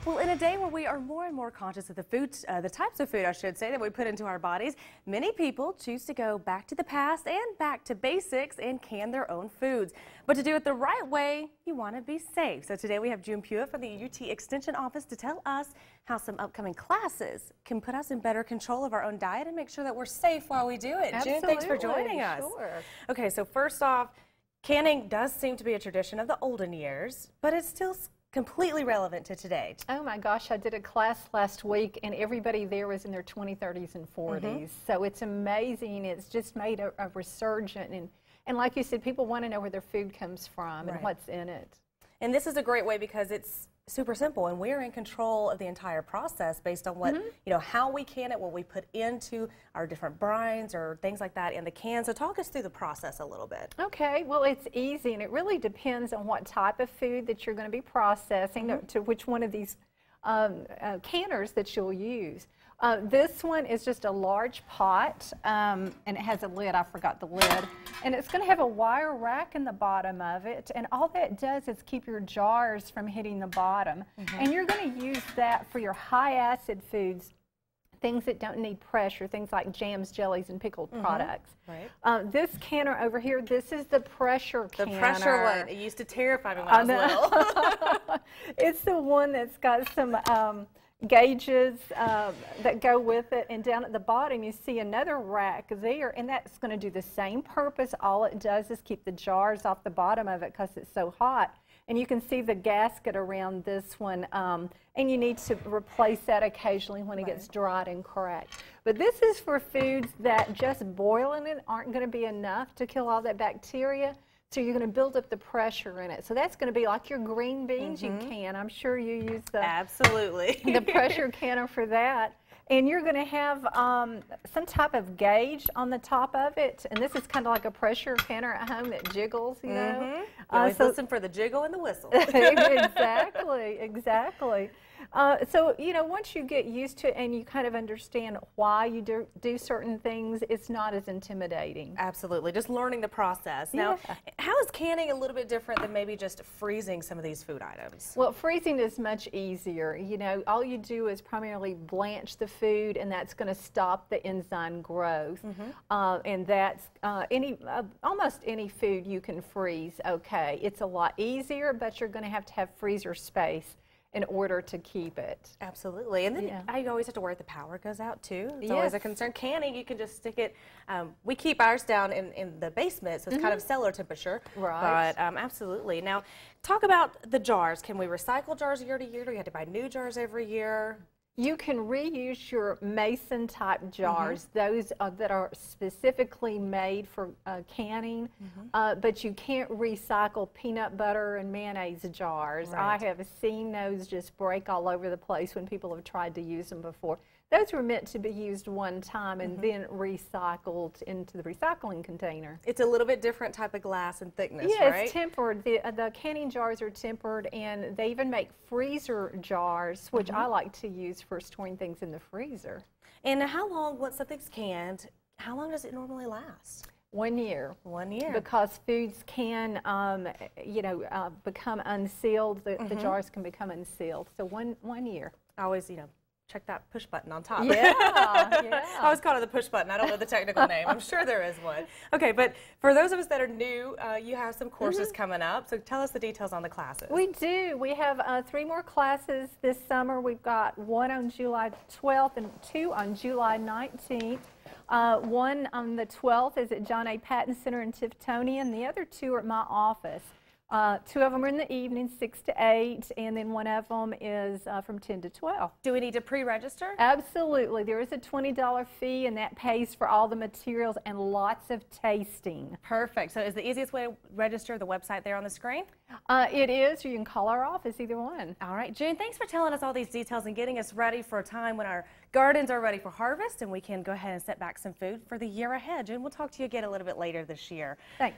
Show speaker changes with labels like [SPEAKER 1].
[SPEAKER 1] Well, in a day where we are more and more conscious of the types of food, I should say, that we put into our bodies, many people choose to go back to the past and back to basics and can their own foods. But to do it the right way, you want to be safe. So today we have June Puett from the UT Extension Office to tell us how some upcoming classes can put us in better control of our own diet and make sure that we're safe while we do it.
[SPEAKER 2] Absolutely.
[SPEAKER 1] June, thanks for joining us.
[SPEAKER 2] Sure.
[SPEAKER 1] Okay, so first off, canning does seem to be a tradition of the olden years, but it's still completely relevant to today.
[SPEAKER 2] Oh my gosh, I did a class last week and everybody there was in their 20s, 30s, and 40s. So it's amazing. It's just made a resurgent. And like you said, people want to know where their food comes from and what's in it.
[SPEAKER 1] And this is a great way because it's super simple and we're in control of the entire process based on what, you know, how we can it, what we put into our different brines or things like that in the can. So talk us through the process a little bit.
[SPEAKER 2] Okay, well, it's easy and it really depends on what type of food that you're going to be processing to which one of these canners that you'll use. This one is just a large pot, and it has a lid. I forgot the lid. And it's going to have a wire rack in the bottom of it, and all that does is keep your jars from hitting the bottom. And you're going to use that for your high-acid foods, things that don't need pressure, things like jams, jellies, and pickled products. This canner over here, this is the pressure canner.
[SPEAKER 1] The pressure one. It used to terrify me when I was little.
[SPEAKER 2] It's the one that's got some gauges that go with it, and down at the bottom you see another rack there, and that's going to do the same purpose. All it does is keep the jars off the bottom of it because it's so hot. And you can see the gasket around this one, and you need to replace that occasionally when it gets dried and cracked. But this is for foods that just boiling it aren't going to be enough to kill all that bacteria. So you're going to build up the pressure in it. So that's going to be like your green beans you can. I'm sure you use the the pressure canner for that. And you're going to have some type of gauge on the top of it. And this is kind of like a pressure canner at home that jiggles, you know.
[SPEAKER 1] You always listen for the jiggle and the whistle.
[SPEAKER 2] Exactly, exactly. So, you know, once you get used to it and you kind of understand why you do certain things, it's not as intimidating.
[SPEAKER 1] Absolutely. Just learning the process. Now, how is canning a little bit different than maybe just freezing some of these food items?
[SPEAKER 2] Well, freezing is much easier. You know, all you do is primarily blanch the food, and that's going to stop the enzyme growth. And that's almost any food you can freeze, okay. It's a lot easier, but you're going to have freezer space in order to keep it.
[SPEAKER 1] Absolutely. And then I always have to worry the power goes out too. It's always a concern. Canning, you can just stick it. We keep ours down in the basement, so it's kind of cellar temperature. But absolutely. Now, talk about the jars. Can we recycle jars year to year? Do we have to buy new jars every year?
[SPEAKER 2] You can reuse your mason type jars, those that are specifically made for canning, but you can't recycle peanut butter and mayonnaise jars. I have seen those just break all over the place when people have tried to use them before. Those were meant to be used one time and then recycled into the recycling container.
[SPEAKER 1] It's a little bit different type of glass and thickness,
[SPEAKER 2] right?
[SPEAKER 1] Yeah,
[SPEAKER 2] it's tempered. The canning jars are tempered, and they even make freezer jars, which I like to use for storing things in the freezer.
[SPEAKER 1] And how long, once something's canned, how long does it normally last?
[SPEAKER 2] 1 year.
[SPEAKER 1] 1 year.
[SPEAKER 2] Because foods can, you know, become unsealed. The jars can become unsealed. So one year.
[SPEAKER 1] I always, you know, check that push button on top.
[SPEAKER 2] I
[SPEAKER 1] always call it the push button. I don't know the technical name. I'm sure there is one. Okay, but for those of us that are new, you have some courses coming up. So tell us the details on the classes.
[SPEAKER 2] We do. We have 3 more classes this summer. We've got 1 on July 12th and 2 on July 19th. One on the 12th is at John A. Patton Center in Tiftonia, and the other 2 are at my office. 2 of them are in the evening, 6 to 8, and then 1 of them is from 10 to 12.
[SPEAKER 1] Do we need to pre-register?
[SPEAKER 2] Absolutely. There is a $20 fee, and that pays for all the materials and lots of tasting.
[SPEAKER 1] Perfect. So is the easiest way to register the website there on the screen?
[SPEAKER 2] It is, or you can call our office, either one.
[SPEAKER 1] All right, June, thanks for telling us all these details and getting us ready for a time when our gardens are ready for harvest and we can go ahead and set back some food for the year ahead. June, we'll talk to you again a little bit later this year.
[SPEAKER 2] Thanks.